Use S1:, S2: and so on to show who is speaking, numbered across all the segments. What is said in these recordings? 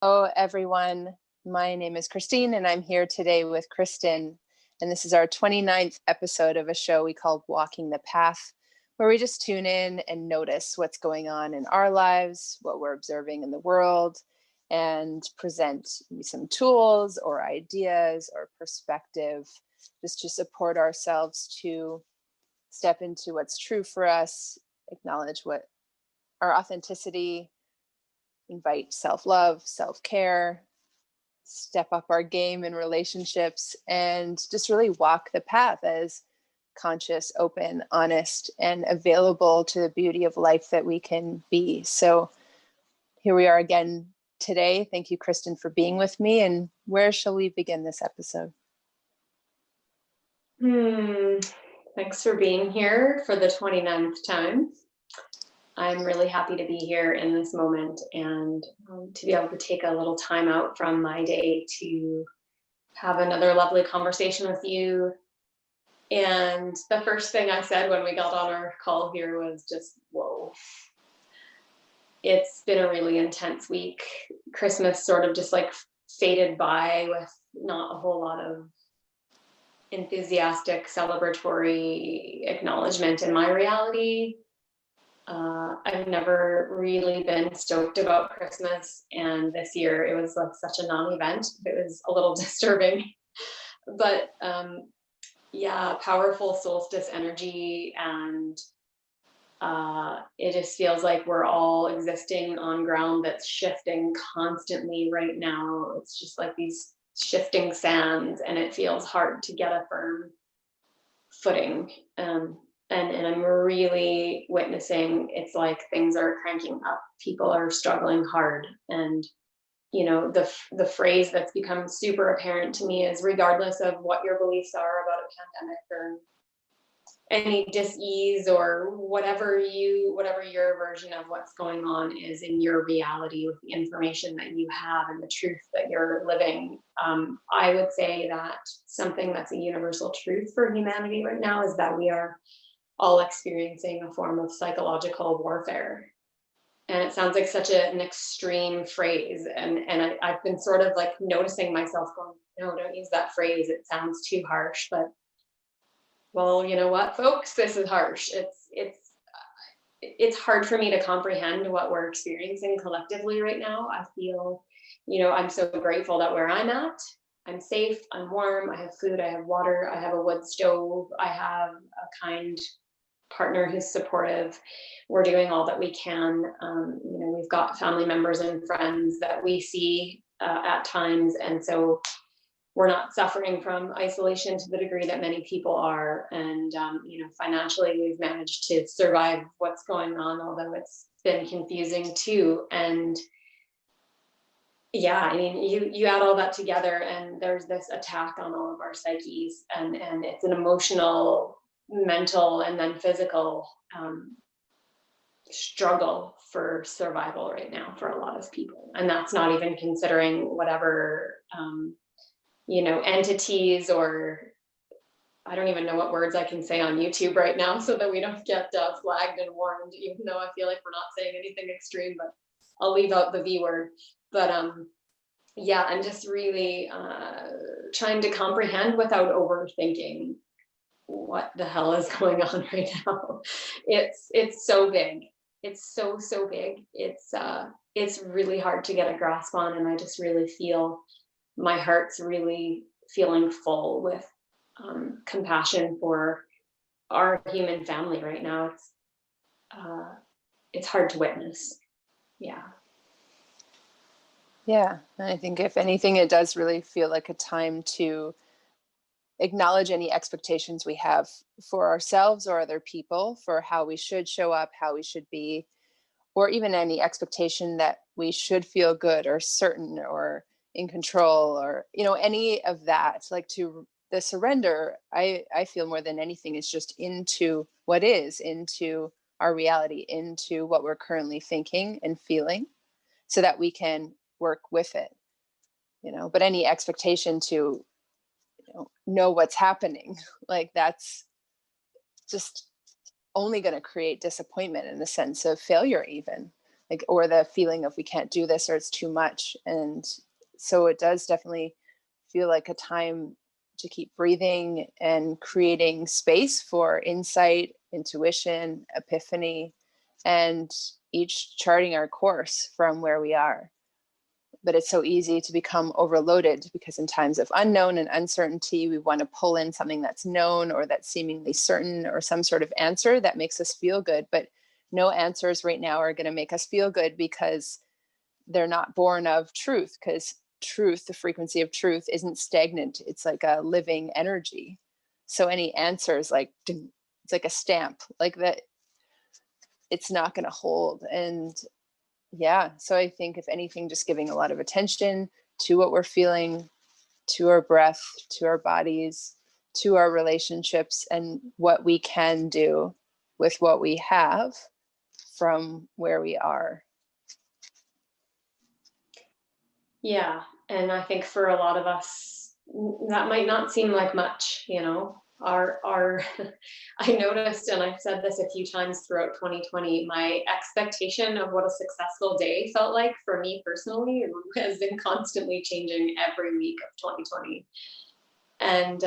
S1: Hello, everyone. My name is Christine, and I'm here today with Kristen. And this is our 29th episode of a show we call Walking the Path, where we just tune in and notice what's going on in our lives, what we're observing in the world, and present some tools or ideas or perspective just to support ourselves to step into what's true for us, acknowledge what our authenticity, invite self-love, self-care, step up our game in relationships, and just really walk the path as conscious, open, honest, and available to the beauty of life that we can be. So here we are again today. Thank you, Kristen, for being with me. And where shall we begin this episode?
S2: Thanks for being here for the 29th time. I'm really happy to be here in this moment and to be able to take a little time out from my day to have another lovely conversation with you. And the first thing I said when we got on our call here was just, whoa. It's been a really intense week. Christmas sort of just like faded by with not a whole lot of enthusiastic celebratory acknowledgement in my reality. I've never really been stoked about Christmas, and this year it was like such a non-event. It was a little disturbing, but yeah, powerful solstice energy, and it just feels like we're all existing on ground that's shifting constantly right now. It's just like these shifting sands, and it feels hard to get a firm footing. And I'm really witnessing it's like things are cranking up. People are struggling hard, and the phrase that's become super apparent to me is, regardless of what your beliefs are about a pandemic or any dis-ease or whatever your version of what's going on is in your reality with the information that you have and the truth that you're living. I would say that something that's a universal truth for humanity right now is that we are all experiencing a form of psychological warfare. And it sounds like such an extreme phrase, and I've been sort of like noticing myself going, no, don't use that phrase, it sounds too harsh. But well, you know what, folks, this is harsh. It's hard for me to comprehend what we're experiencing collectively right now. I feel, I'm so grateful that where I'm at, I'm safe, I'm warm, I have food, I have water, I have a wood stove, I have a kind partner who's supportive. We're doing all that we can. We've got family members and friends that we see at times, and so we're not suffering from isolation to the degree that many people are. And financially, we've managed to survive what's going on, although it's been confusing too. And yeah, I mean, you add all that together, and there's this attack on all of our psyches, and it's an emotional, mental, and then physical struggle for survival right now for a lot of people. And that's not even considering whatever entities, or I don't even know what words I can say on YouTube right now so that we don't get flagged and warned, even though I feel like we're not saying anything extreme, but I'll leave out the V word. But yeah, I'm just really trying to comprehend without overthinking what the hell is going on right now. It's so big. It's so big. It's really hard to get a grasp on, and I just really feel my heart's really feeling full with compassion for our human family right now. It's hard to witness. Yeah.
S1: Yeah, and I think if anything, it does really feel like a time to acknowledge any expectations we have for ourselves or other people for how we should show up, how we should be, or even any expectation that we should feel good or certain or in control, or any of that. Like, to the surrender, I feel more than anything is just into what is, into our reality, into what we're currently thinking and feeling, so that we can work with it. But any expectation to know what's happening, like, that's just only going to create disappointment and a sense of failure even. like, or the feeling of we can't do this or it's too much. And so it does definitely feel like a time to keep breathing and creating space for insight, intuition, epiphany, and each charting our course from where we are. But it's so easy to become overloaded because in times of unknown and uncertainty, we want to pull in something that's known or that's seemingly certain, or some sort of answer that makes us feel good. But no answers right now are going to make us feel good, because they're not born of truth, because truth, the frequency of truth, isn't stagnant. It's like a living energy. So any answer is like, it's like a stamp, like that, it's not going to hold. And yeah, so I think if anything, just giving a lot of attention to what we're feeling, to our breath, to our bodies, to our relationships, and what we can do with what we have from where we are.
S2: Yeah, and I think for a lot of us, that might not seem like much, our I noticed, and I've said this a few times throughout 2020, my expectation of what a successful day felt like for me personally has been constantly changing every week of 2020. And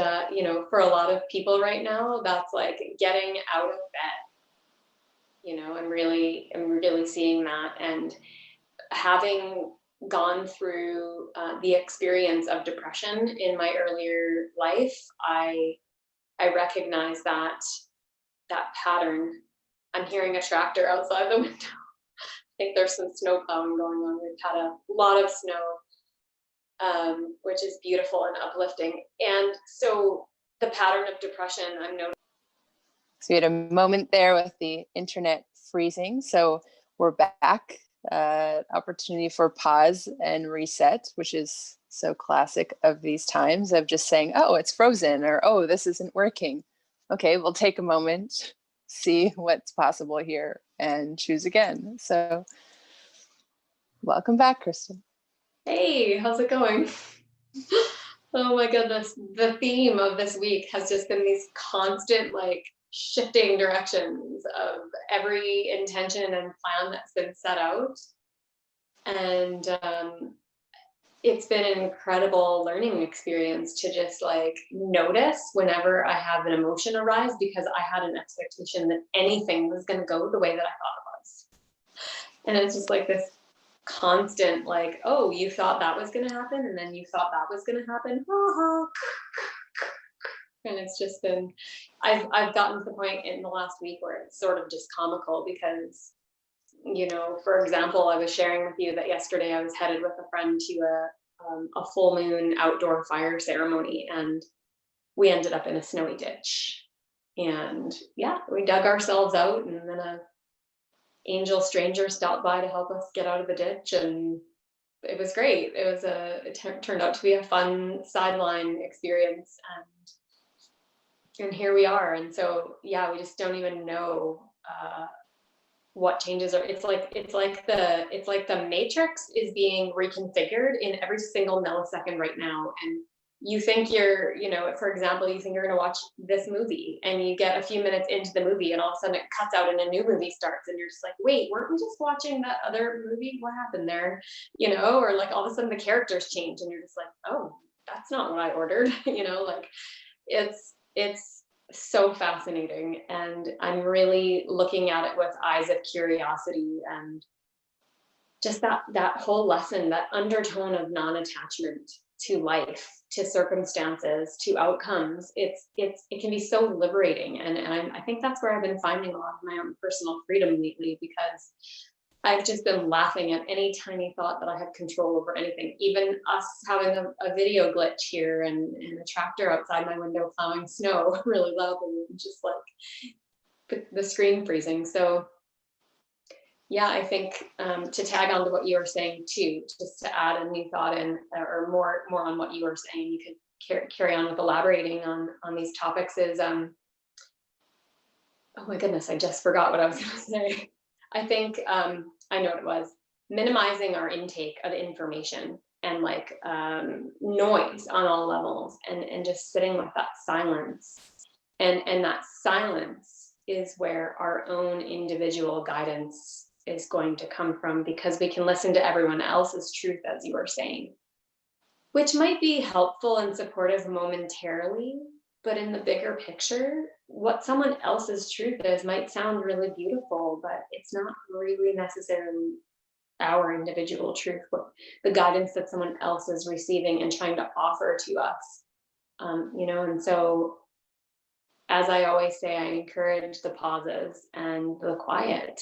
S2: for a lot of people right now, that's like getting out of bed. I'm really seeing that, and having gone through the experience of depression in my earlier life, I recognize that pattern. I'm hearing a tractor outside the window. I think there's some snow plowing going on. We've had a lot of snow, which is beautiful and uplifting. And so the pattern of depression, I'm noticing.
S1: So we had a moment there with the internet freezing. So we're back. Opportunity for pause and reset, which is so classic of these times, of just saying, oh, it's frozen, or oh, this isn't working. Okay, we'll take a moment, see what's possible here, and choose again. So welcome back, Kristen.
S2: Hey, how's it going? Oh my goodness. The theme of this week has just been these constant, like, shifting directions of every intention and plan that's been set out. And it's been an incredible learning experience to just like notice whenever I have an emotion arise, because I had an expectation that anything was going to go the way that I thought it was. And it's just like this constant, like, oh, you thought that was going to happen, and then you thought that was going to happen. And it's just been, I've gotten to the point in the last week where it's sort of just comical, because, for example, I was sharing with you that yesterday I was headed with a friend to a full moon outdoor fire ceremony, and we ended up in a snowy ditch. And yeah, we dug ourselves out, and then a angel stranger stopped by to help us get out of the ditch, and it was great. It turned out to be a fun sideline experience, and here we are. And so yeah, we just don't even know what changes are. It's like the matrix is being reconfigured in every single millisecond right now. And you think for example, you think you're going to watch this movie, and you get a few minutes into the movie, and all of a sudden it cuts out and a new movie starts, and you're just like, wait, weren't we just watching that other movie? What happened there? Or like all of a sudden the characters change, and you're just like, oh, that's not what I ordered. Like it's so fascinating, and I'm really looking at it with eyes of curiosity, and just that whole lesson, that undertone of non-attachment to life, to circumstances, to outcomes. It can be so liberating, and I think that's where I've been finding a lot of my own personal freedom lately, because I've just been laughing at any tiny thought that I have control over anything. Even us having a video glitch here, and a tractor outside my window plowing snow really loudly, and just like the screen freezing. So yeah, I think to tag on to what you were saying too, just to add a new thought in, or more on what you were saying, you could carry on with elaborating on these topics, is oh my goodness, I just forgot what I was going to say. I think I know what it was. Minimizing our intake of information, and like noise on all levels, and just sitting with that silence, and that silence is where our own individual guidance is going to come from, because we can listen to everyone else's truth, as you were saying, which might be helpful and supportive momentarily, but in the bigger picture, what someone else's truth is might sound really beautiful, but it's not really necessarily our individual truth, what the guidance that someone else is receiving and trying to offer to us. And so, as I always say, I encourage the pauses and the quiet.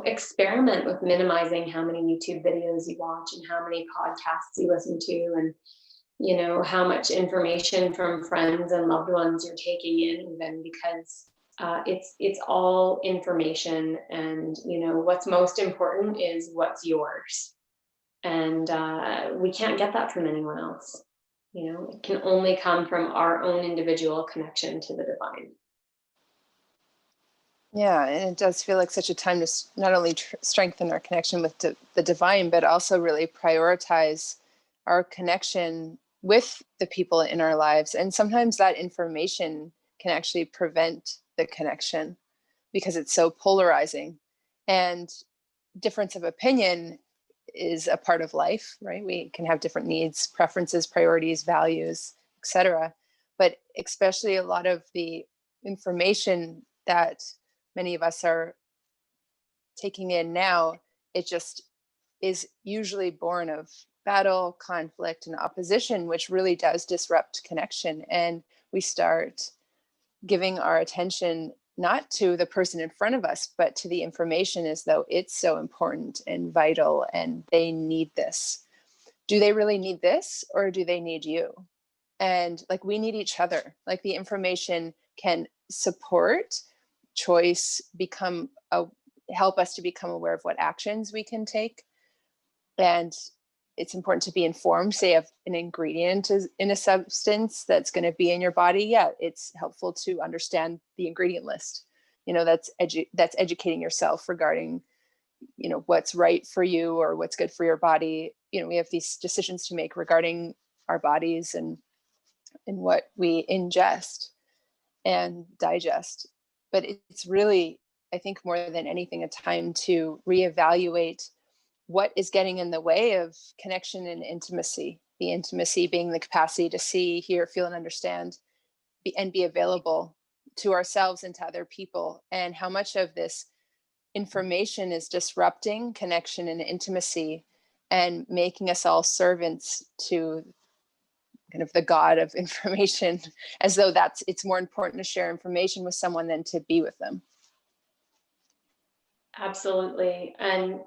S2: Experiment with minimizing how many YouTube videos you watch and how many podcasts you listen to, and how much information from friends and loved ones you're taking in, even, because it's all information, and what's most important is what's yours, and we can't get that from anyone else. It can only come from our own individual connection to the divine.
S1: Yeah, and it does feel like such a time to not only strengthen our connection with the divine, but also really prioritize our connection with the people in our lives. And sometimes that information can actually prevent the connection because it's so polarizing. And difference of opinion is a part of life, right? We can have different needs, preferences, priorities, values, etc. But especially a lot of the information that many of us are taking in now, it just is usually born of battle, conflict, and opposition, which really does disrupt connection. And we start giving our attention not to the person in front of us, but to the information as though it's so important and vital and they need this. Do they really need this, or do they need you? And like, we need each other. Like, the information can support choice, help us to become aware of what actions we can take. And it's important to be informed, say, if an ingredient is in a substance that's going to be in your body. Yeah, it's helpful to understand the ingredient list. That's educating yourself regarding, what's right for you or what's good for your body. We have these decisions to make regarding our bodies and what we ingest and digest. But it's really, I think, more than anything, a time to reevaluate what is getting in the way of connection and intimacy. The intimacy being the capacity to see, hear, feel, and understand, and be available to ourselves and to other people. And how much of this information is disrupting connection and intimacy and making us all servants to kind of the god of information, as though it's more important to share information with someone than to be with them.
S2: Absolutely. And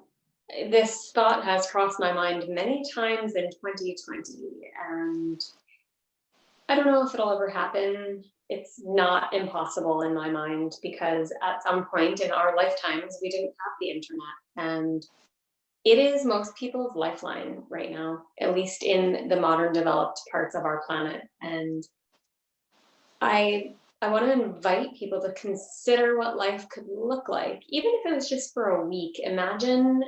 S2: this thought has crossed my mind many times in 2020, and I don't know if it'll ever happen. It's not impossible in my mind, because at some point in our lifetimes, we didn't have the internet, and it is most people's lifeline right now, at least in the modern developed parts of our planet. And I want to invite people to consider what life could look like, even if it was just for a week. Imagine,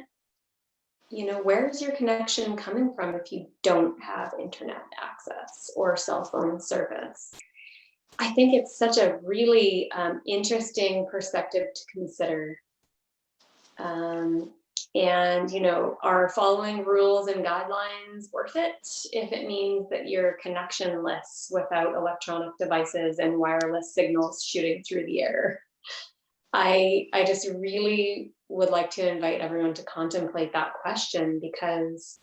S2: where's your connection coming from if you don't have internet access or cell phone service? I think it's such a really interesting perspective to consider. And, are following rules and guidelines worth it if it means that you're connectionless without electronic devices and wireless signals shooting through the air? I just really would like to invite everyone to contemplate that question, because,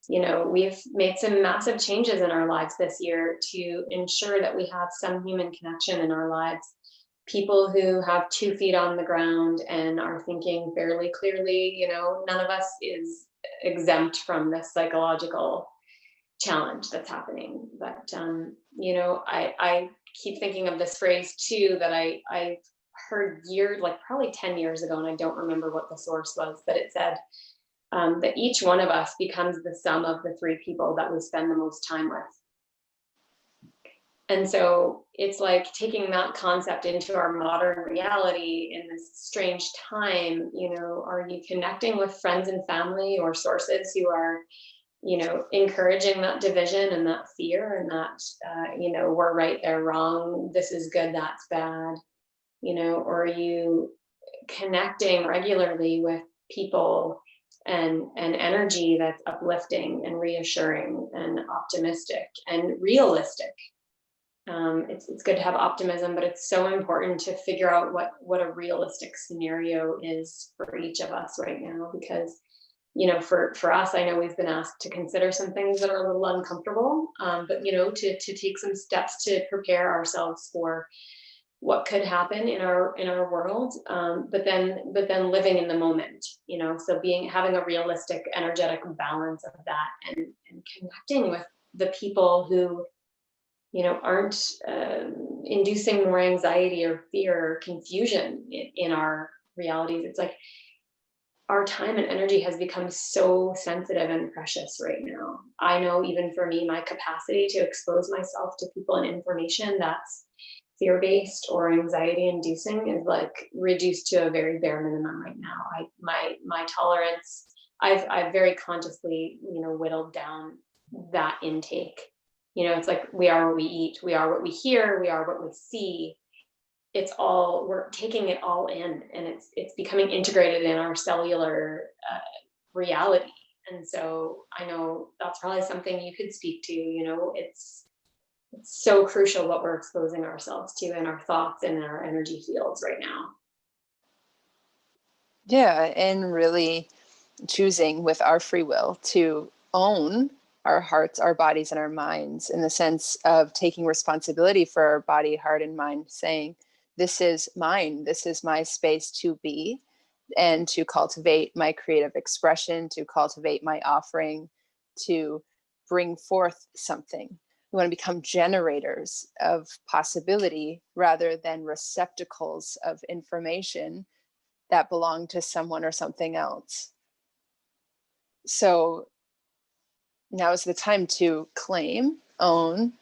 S2: we've made some massive changes in our lives this year to ensure that we have some human connection in our lives. People who have 2 feet on the ground and are thinking fairly clearly. None of us is exempt from this psychological challenge that's happening. But I keep thinking of this phrase too that I heard years, like probably 10 years ago, and I don't remember what the source was, but it said that each one of us becomes the sum of the 3 people that we spend the most time with. And so it's like taking that concept into our modern reality in this strange time. Are you connecting with friends and family or sources who are, encouraging that division and that fear, and that, we're right, they're wrong, this is good, that's bad? Or are you connecting regularly with people and energy that's uplifting and reassuring and optimistic and realistic. It's good to have optimism, but it's so important to figure out what a realistic scenario is for each of us right now, because for us, I know we've been asked to consider some things that are a little uncomfortable, but to take some steps to prepare ourselves for what could happen in our world, but then living in the moment, so having a realistic energetic balance of that, and connecting with the people who aren't inducing more anxiety or fear or confusion in our realities. It's like our time and energy has become so sensitive and precious right now. I know, even for me, my capacity to expose myself to people and information that's fear-based or anxiety-inducing is like reduced to a very bare minimum right now. My tolerance, I've very consciously, whittled down that intake. It's like we are what we eat, we are what we hear, we are what we see. We're taking it all in, and it's becoming integrated in our cellular reality. And so I know that's probably something you could speak to. It's so crucial what we're exposing ourselves to in our thoughts and in our energy fields right now.
S1: Yeah, and really choosing with our free will to own our hearts, our bodies, and our minds, in the sense of taking responsibility for our body, heart, and mind, saying, this is mine, this is my space to be, and to cultivate my creative expression, to cultivate my offering, to bring forth something. We want to become generators of possibility rather than receptacles of information that belong to someone or something else. So now is the time to claim, own,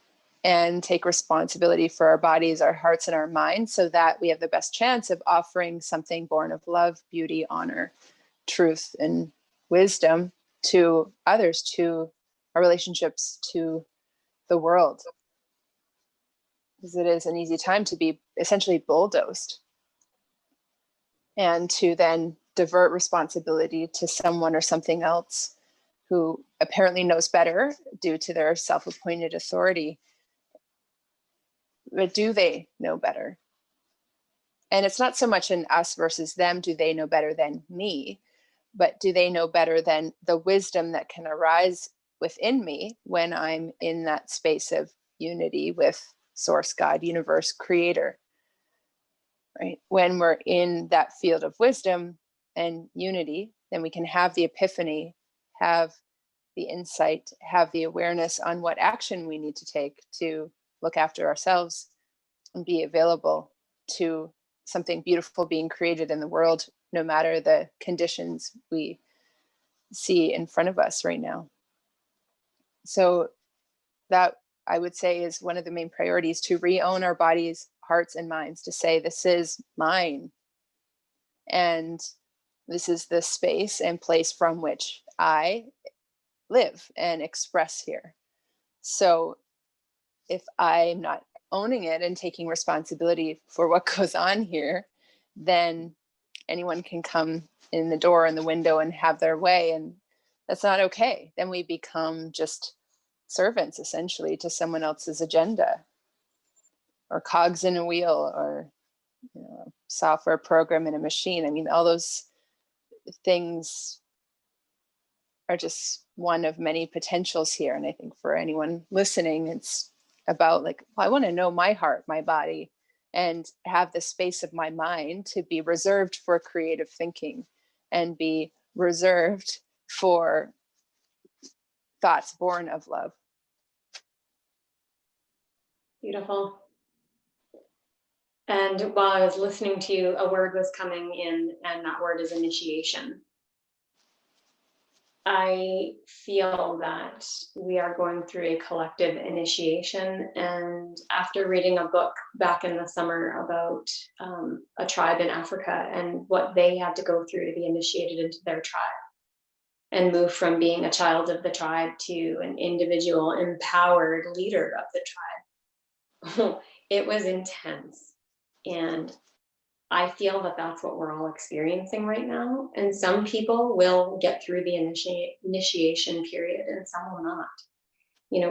S1: and take responsibility for our bodies, our hearts, and our minds, so that we have the best chance of offering something born of love, beauty, honor, truth, and wisdom to others, to our relationships, to the world. Because it is an easy time to be essentially bulldozed, and to then divert responsibility to someone or something else who apparently knows better due to their self-appointed authority. But do they know better? And it's not so much an us versus them, do they know better than me, but do they know better than the wisdom that can arise within me when I'm in that space of unity with source, God, universe, creator, right? When we're in that field of wisdom and unity, then we can have the epiphany, have the insight, have the awareness on what action we need to take to look after ourselves and be available to something beautiful being created in the world, no matter the conditions we see in front of us right now. So that, I would say, is one of the main priorities, to re-own our bodies, hearts, and minds, to say, this is mine. And this is the space and place from which I live and express here. So if I'm not owning it and taking responsibility for what goes on here, then anyone can come in the door and the window and have their way. And that's not okay. Then we become just servants, essentially, to someone else's agenda, or cogs in a wheel, or a software program in a machine. I mean, all those things are just one of many potentials here. And I think for anyone listening, it's about like, well, I want to know my heart, my body, and have the space of my mind to be reserved for creative thinking and be reserved for thoughts born of love.
S2: Beautiful. And while I was listening to you, a word was coming in, and that word is initiation. I feel that we are going through a collective initiation. And after reading a book back in the summer about a tribe in Africa and what they had to go through to be initiated into their tribe and move from being a child of the tribe to an individual empowered leader of the tribe, it was intense. And I feel that that's what we're all experiencing right now. And some people will get through the initiation period and some will not.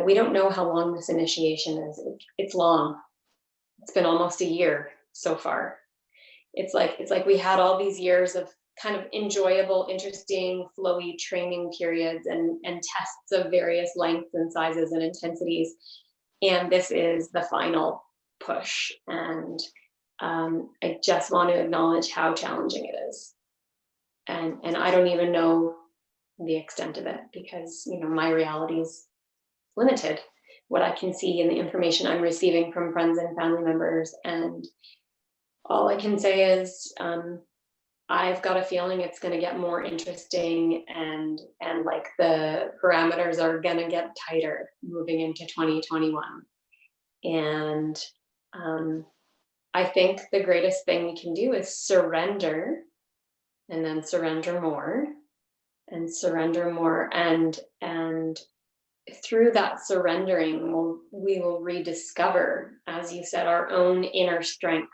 S2: We don't know how long this initiation is. It's long. It's been almost a year so far. It's like we had all these years of kind of enjoyable, interesting, flowy training periods and tests of various lengths and sizes and intensities. And this is the final push. And I just want to acknowledge how challenging it is. And I don't even know the extent of it because, my reality is limited. What I can see and the information I'm receiving from friends and family members. And all I can say is I've got a feeling it's going to get more interesting and like the parameters are going to get tighter moving into 2021. And I think the greatest thing we can do is surrender and then surrender more and surrender more. And through that surrendering, we will rediscover, as you said, our own inner strength,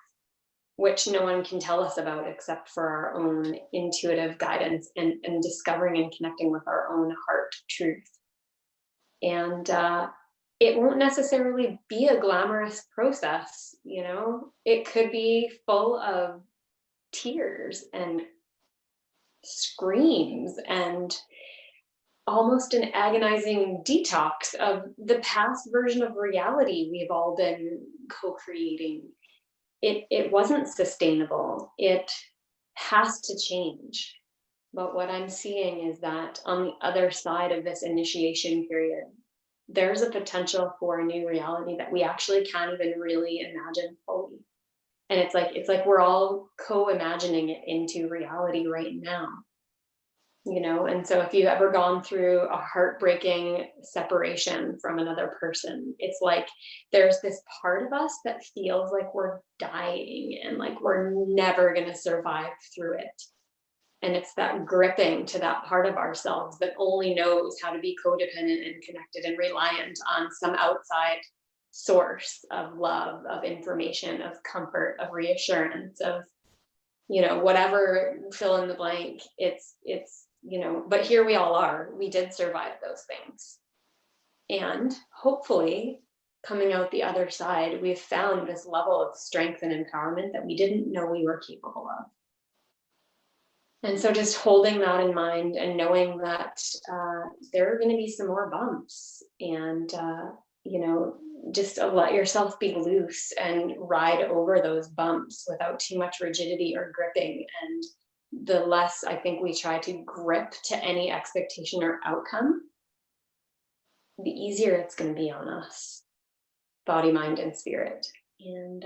S2: which no one can tell us about except for our own intuitive guidance and discovering and connecting with our own heart truth. And it won't necessarily be a glamorous process, it could be full of tears and screams and almost an agonizing detox of the past version of reality we've all been co-creating. It wasn't sustainable. It has to change. But what I'm seeing is that on the other side of this initiation period, there's a potential for a new reality that we actually can't even really imagine fully. And it's like we're all co-imagining it into reality right now. And so if you've ever gone through a heartbreaking separation from another person, it's like there's this part of us that feels like we're dying and like we're never going to survive through it. And it's that gripping to that part of ourselves that only knows how to be codependent and connected and reliant on some outside source of love, of information, of comfort, of reassurance, of, whatever, fill in the blank. It's but here we all are. We did survive those things. And hopefully, coming out the other side, we've found this level of strength and empowerment that we didn't know we were capable of. And so just holding that in mind and knowing that there are going to be some more bumps and, just let yourself be loose and ride over those bumps without too much rigidity or gripping. And the less I think we try to grip to any expectation or outcome, the easier it's going to be on us, body, mind, and spirit. And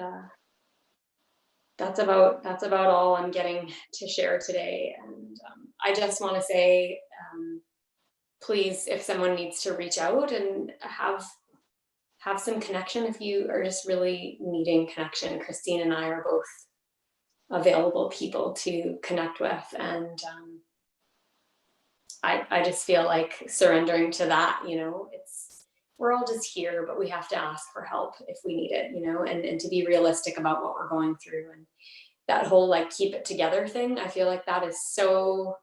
S2: that's about all I'm getting to share today. And I just want to say, please, if someone needs to reach out and have some connection, if you are just really needing connection, Christine and I are both available people to connect with. And I just feel like surrendering to that, we're all just here, but we have to ask for help if we need it, and to be realistic about what we're going through. And that whole keep it together thing, I feel like that is so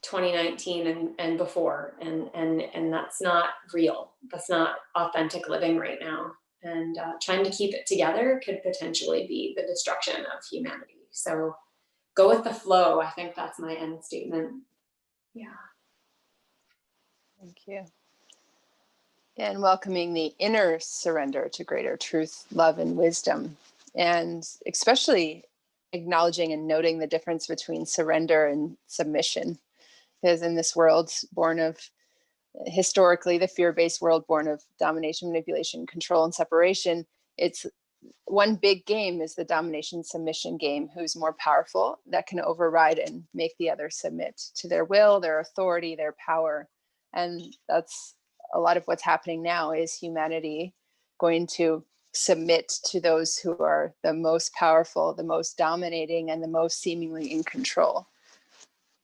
S2: 2019 and before, and that's not real. That's not authentic living right now. And trying to keep it together could potentially be the destruction of humanity. So go with the flow. I think that's my end statement. Yeah.
S1: Thank you. And welcoming the inner surrender to greater truth, love, and wisdom. And especially acknowledging and noting the difference between surrender and submission. Because in this world born of, historically, the fear-based world born of domination, manipulation, control, and separation, it's one big game is the domination submission game. Who's more powerful, that can override and make the other submit to their will, their authority, their power. And that's a lot of what's happening now, is humanity going to submit to those who are the most powerful, the most dominating, and the most seemingly in control?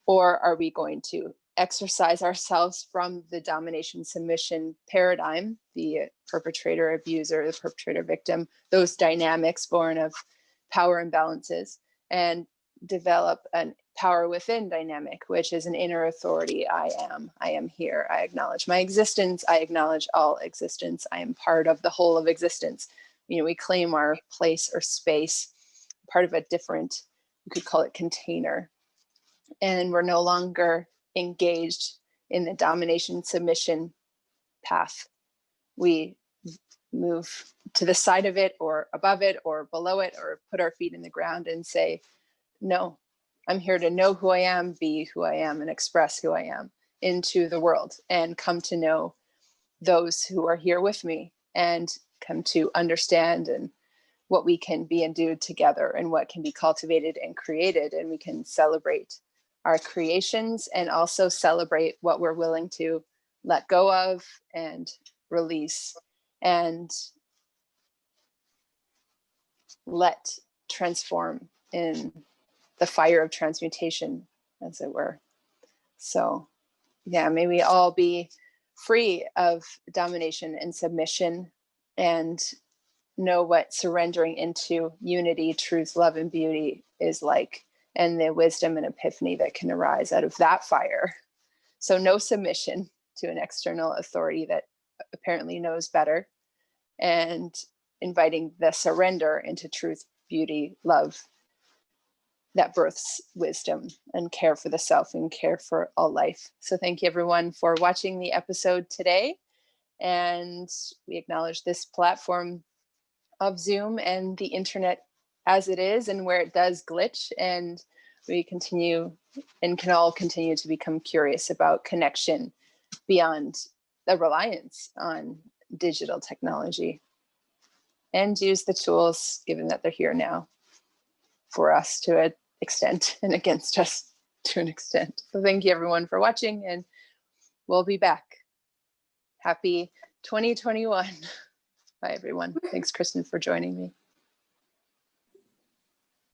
S1: Or are we going to exercise ourselves from the domination submission paradigm, the perpetrator abuser, the perpetrator victim, those dynamics born of power imbalances, and develop an power within dynamic, which is an inner authority. I am here. I acknowledge my existence. I acknowledge all existence. I am part of the whole of existence. We claim our place or space, part of a different, you could call it container. And we're no longer engaged in the domination submission path. We move to the side of it or above it or below it, or put our feet in the ground and say, no, I'm here to know who I am, be who I am, and express who I am into the world, and come to know those who are here with me, and come to understand and what we can be and do together, and what can be cultivated and created. And we can celebrate our creations, and also celebrate what we're willing to let go of and release, and let transform in the fire of transmutation, as it were. So yeah, may we all be free of domination and submission, and know what surrendering into unity, truth, love, and beauty is like, and the wisdom and epiphany that can arise out of that fire. So no submission to an external authority that apparently knows better, and inviting the surrender into truth, beauty, love, that births wisdom and care for the self and care for all life. So thank you everyone for watching the episode today. And we acknowledge this platform of Zoom and the internet as it is, and where it does glitch. And we continue and can all continue to become curious about connection beyond the reliance on digital technology, and use the tools, given that they're here now, for us to an extent, and against us to an extent. So thank you everyone for watching, and we'll be back. Happy 2021. Bye everyone. Thanks, Kristen, for joining me.